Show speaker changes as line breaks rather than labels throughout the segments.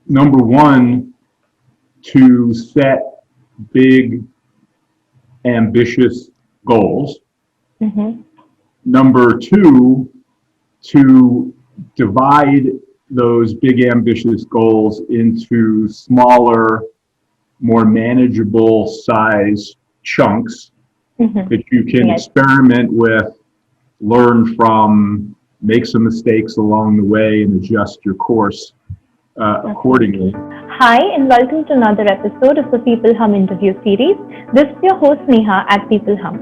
number one, to set big, ambitious goals.
Mm-hmm.
Number two, to divide those big, ambitious goals into smaller, more manageable size chunks
Mm-hmm.
that you can
Yes.
experiment with, learn from, make some mistakes along the way, and adjust your course accordingly.
Absolutely. Hi, and welcome to another episode of the peopleHum interview series. This is your host Neha at peopleHum.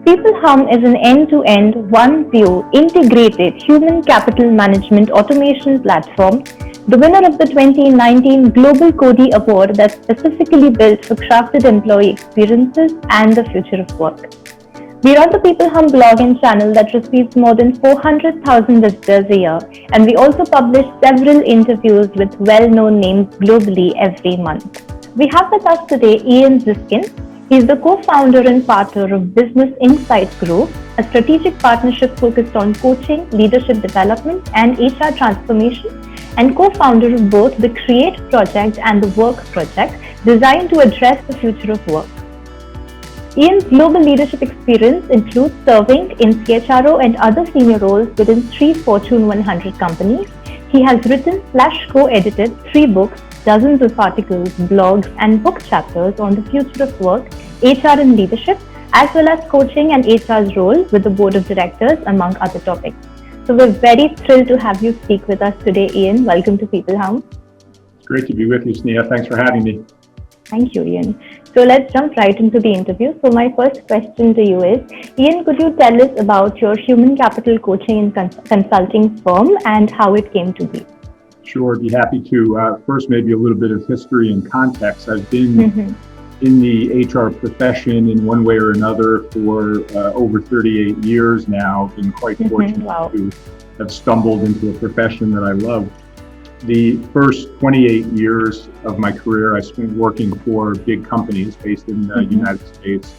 peopleHum is an end-to-end, one-view, integrated human capital management automation platform, the winner of the 2019 Global Cody Award that's specifically built for crafted employee experiences and the future of work. We run the peopleHum blog and channel that receives more than 400,000 visitors a year, and we also publish several interviews with well-known names globally every month. We have with us today Ian Ziskin. He's the co-founder and partner of Business Insights Group, a strategic partnership focused on coaching, leadership development, and HR transformation, and co-founder of both the Create Project and the Work Project, designed to address the future of work. Ian's global leadership experience includes serving in CHRO and other senior roles within 3 Fortune 100 companies. He has written/co-edited 3 books, dozens of articles, blogs, and book chapters on the future of work, HR and leadership, as well as coaching and HR's role with the board of directors, among other topics. So we're very thrilled to have you speak with us today, Ian. Welcome to peopleHum.
It's great to be with you, Sneha. Thanks for having me.
Thank you, Ian. So let's jump right into the interview. So my first question to you is, Ian, could you tell us about your human capital coaching and consulting firm and how it came to be?
Sure, I'd be happy to. First, maybe a little bit of history and context. I've been in the HR profession in one way or another for over 38 years now. Been quite fortunate to have stumbled into a profession that I love. The first 28 years of my career I spent working for big companies based in the United States.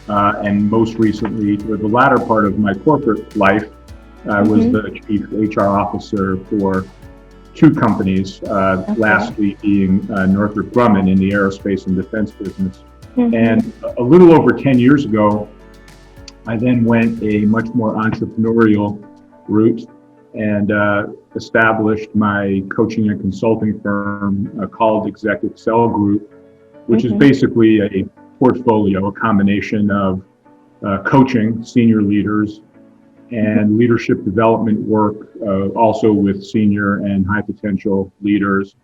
And most recently, for the latter part of my corporate life, I was the chief HR officer for 2 companies, lastly being Northrop Grumman in the aerospace and defense business. And a little over 10 years ago, I then went a much more entrepreneurial route and established my coaching and consulting firm called EXec EXcel Group, which is basically a portfolio, a combination of coaching senior leaders and leadership development work, also with senior and high potential leaders.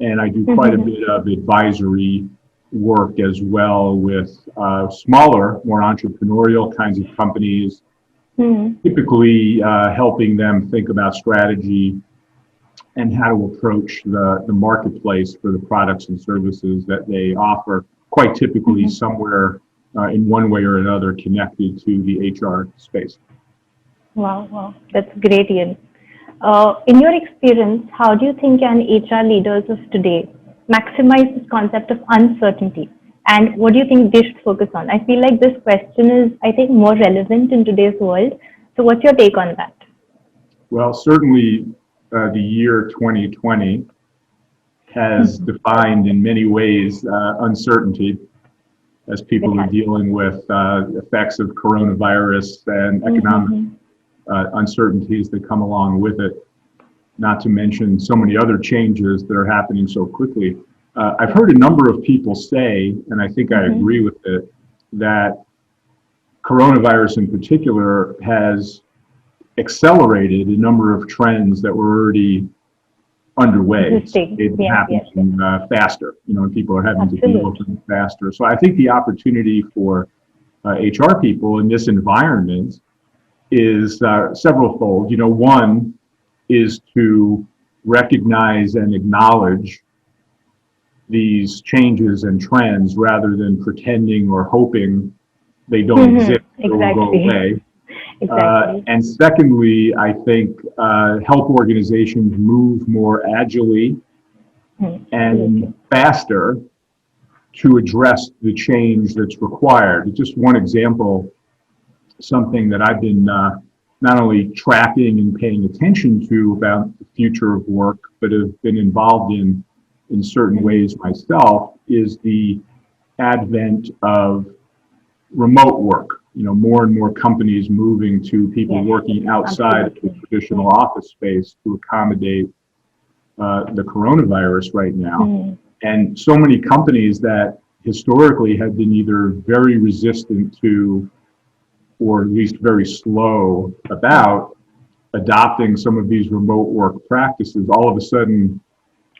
And I do quite a bit of advisory work as well with smaller, more entrepreneurial kinds of companies, typically helping them think about strategy and how to approach the marketplace for the products and services that they offer, quite typically somewhere in one way or another connected to the HR space.
Wow, that's great, Ian. In your experience, how do you think can HR leaders of today maximize this concept of uncertainty? And what do you think they should focus on? I feel like this question is, I think, more relevant in today's world. So what's your take on that?
Well, certainly the year 2020 has defined in many ways uncertainty as people are dealing with effects of coronavirus and economic uncertainties that come along with it, not to mention so many other changes that are happening so quickly. I've heard a number of people say, and I think I agree with it, that coronavirus in particular has accelerated a number of trends that were already underway. It's happening faster, and people are having to deal with them faster. So I think the opportunity for HR people in this environment is several-fold. One is to recognize and acknowledge these changes and trends rather than pretending or hoping they don't exist or will go away. And secondly, I think help organizations move more agilely and faster to address the change that's required. Just one example, something that I've been not only tracking and paying attention to about the future of work, but have been involved in in certain ways myself is the advent of remote work. More and more companies moving to people working outside of the traditional office space to accommodate the coronavirus right now. And so many companies that historically had been either very resistant to, or at least very slow about adopting some of these remote work practices, all of a sudden,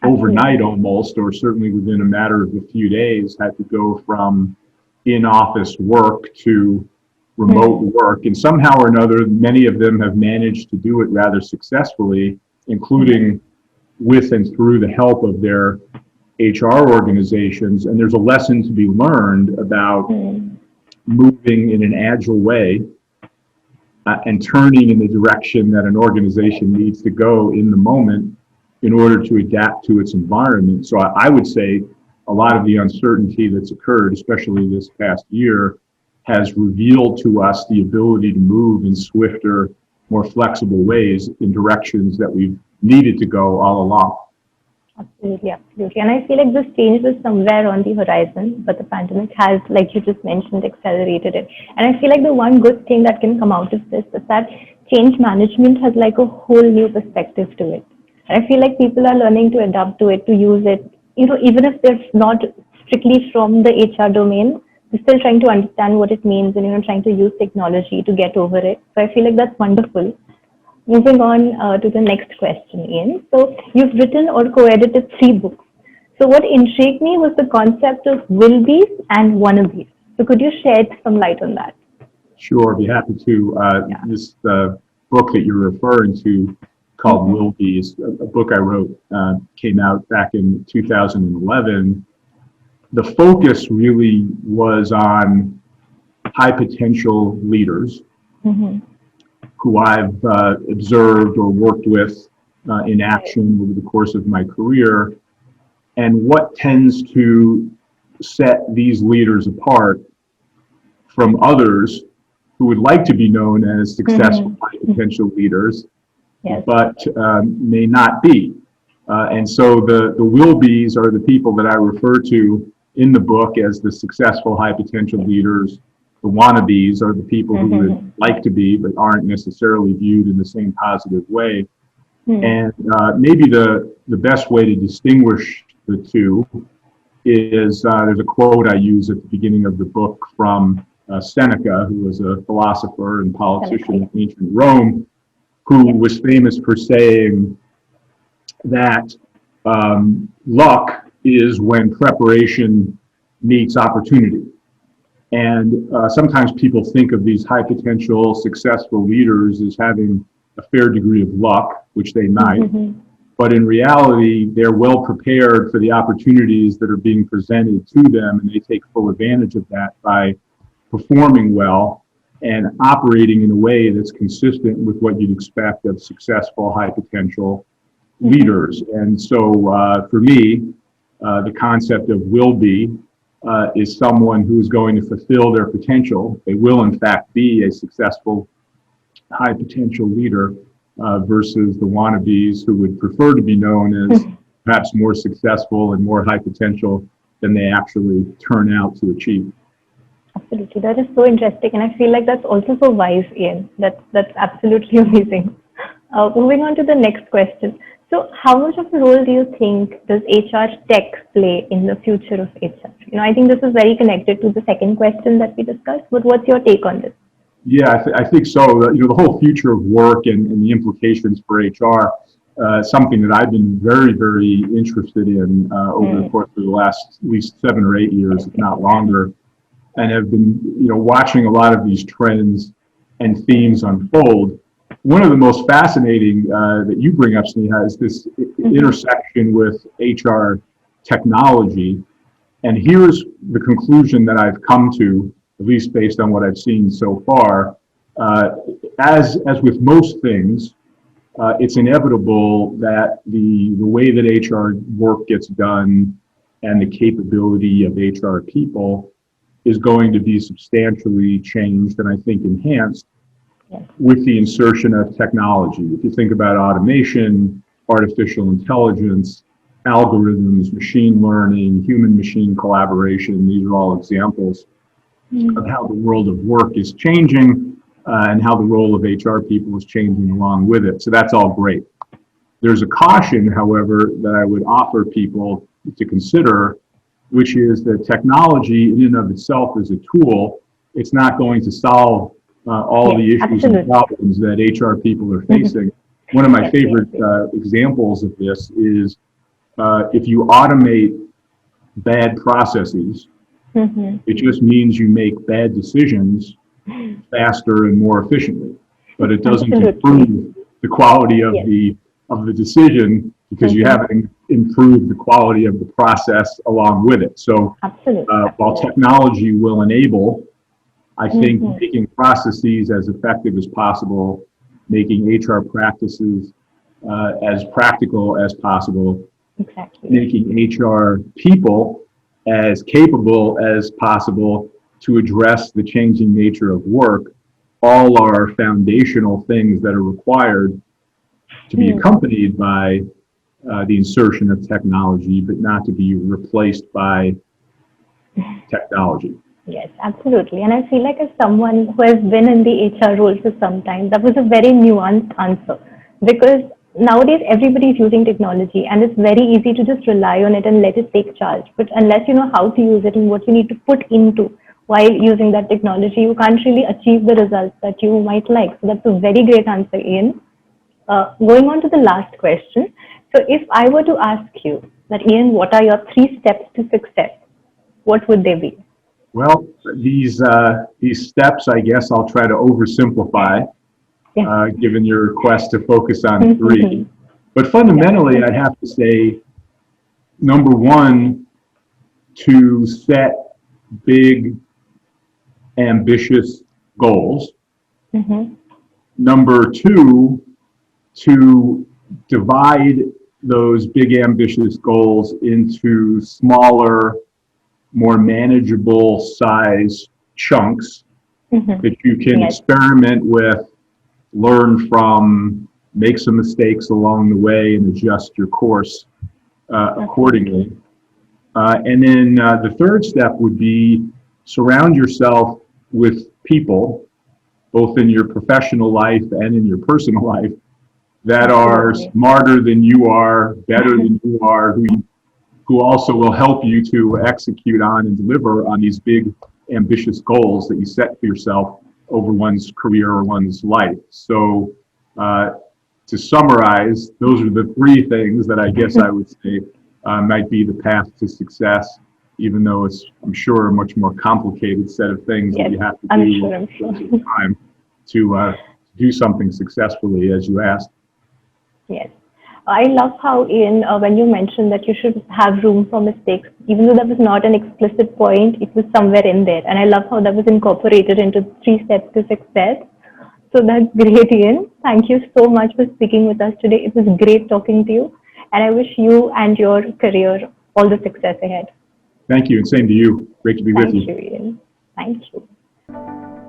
overnight almost, or certainly within a matter of a few days, had to go from in-office work to remote work. And somehow or another, many of them have managed to do it rather successfully, including with and through the help of their HR organizations. And there's a lesson to be learned about moving in an agile way and turning in the direction that an organization needs to go in the moment in order to adapt to its environment. So I would say a lot of the uncertainty that's occurred, especially this past year, has revealed to us the ability to move in swifter, more flexible ways in directions that we've needed to go all along.
Absolutely, absolutely. And I feel like this change was somewhere on the horizon, but the pandemic has, like you just mentioned, accelerated it. And I feel like the one good thing that can come out of this is that change management has like a whole new perspective to it. And I feel like people are learning to adapt to it, to use it, even if they're not strictly from the HR domain, they're still trying to understand what it means and, trying to use technology to get over it. So I feel like that's wonderful. Moving on to the next question, Ian. So you've written or co-edited 3 books. So what intrigued me was the concept of WillBe and WannaBe. So could you shed some light on that?
Sure, I'd be happy to. This book that you're referring to, called WillBe, is a book I wrote, came out back in 2011. The focus really was on high potential leaders who I've observed or worked with in action over the course of my career, and what tends to set these leaders apart from others who would like to be known as successful high potential leaders, but may not be. And so the WillBes are the people that I refer to in the book as the successful high potential leaders. The WannaBes are the people who would like to be, but aren't necessarily viewed in the same positive way. And maybe the best way to distinguish the two is there's a quote I use at the beginning of the book from Seneca, who was a philosopher and politician in ancient Rome, who was famous for saying that luck is when preparation meets opportunity. And sometimes people think of these high potential, successful leaders as having a fair degree of luck, which they might, but in reality, they're well prepared for the opportunities that are being presented to them, and they take full advantage of that by performing well and operating in a way that's consistent with what you'd expect of successful, high potential leaders. And so for me, the concept of WillBe is someone who is going to fulfill their potential. They will, in fact, be a successful, high potential leader versus the WannaBes who would prefer to be known as perhaps more successful and more high potential than they actually turn out to achieve.
Absolutely. That is so interesting. And I feel like that's also so wise, Ian. That's absolutely amazing. Moving on to the next question. So how much of a role do you think does HR tech play in the future of HR? I think this is very connected to the second question that we discussed, but what's your take on this?
Yeah, I think so. The whole future of work and the implications for HR, something that I've been very, very interested in over the course of the last at least 7 or 8 years, if not longer, and have been, watching a lot of these trends and themes unfold. One of the most fascinating that you bring up, Sneha, is this intersection with HR technology. And here's the conclusion that I've come to, at least based on what I've seen so far. As with most things, it's inevitable that the way that HR work gets done and the capability of HR people is going to be substantially changed and I think enhanced with the insertion of technology. If you think about automation, artificial intelligence, algorithms, machine learning, human-machine collaboration. These are all examples of how the world of work is changing and how the role of HR people is changing along with it. So that's all great. There's a caution, however, that I would offer people to consider, which is that technology in and of itself is a tool. It's not going to solve all the issues and problems that HR people are facing. One of my favorite examples of this is if you automate bad processes, it just means you make bad decisions faster and more efficiently, but it doesn't improve the quality of the decision because you haven't improved the quality of the process along with it. So while technology will enable, I think making processes as effective as possible, making HR practices as practical as possible, making HR people as capable as possible to address the changing nature of work, all are foundational things that are required to be accompanied by the insertion of technology, but not to be replaced by technology.
Yes, absolutely. And I feel like as someone who has been in the HR role for some time, that was a very nuanced answer, because nowadays everybody is using technology and it's very easy to just rely on it and let it take charge. But unless you know how to use it and what you need to put into while using that technology, you can't really achieve the results that you might like. So that's a very great answer, Ian. Going on to the last question. So if I were to ask you that, Ian, what are your 3 steps to success? What would they be?
Well, these steps, I guess I'll try to oversimplify, given your request to focus on 3. But fundamentally, I'd have to say, number 1, to set big, ambitious goals. Number 2, to divide those big, ambitious goals into smaller, more manageable size chunks that you can experiment with, learn from, make some mistakes along the way, and adjust your course accordingly. And then the third step would be surround yourself with people, both in your professional life and in your personal life, that are smarter than you are, better than you are, who also will help you to execute on and deliver on these big, ambitious goals that you set for yourself over one's career or one's life. So to summarize, those are the 3 things that I guess I would say might be the path to success, even though it's, I'm sure, a much more complicated set of things that you have to do over time to do something successfully, as you asked.
Yes. I love how, Ian, when you mentioned that you should have room for mistakes, even though that was not an explicit point, it was somewhere in there. And I love how that was incorporated into 3 steps to success. So that's great, Ian. Thank you so much for speaking with us today. It was great talking to you. And I wish you and your career all the success ahead.
Thank you, and same to you. Great to be with you.
Thank you, Ian. Thank you.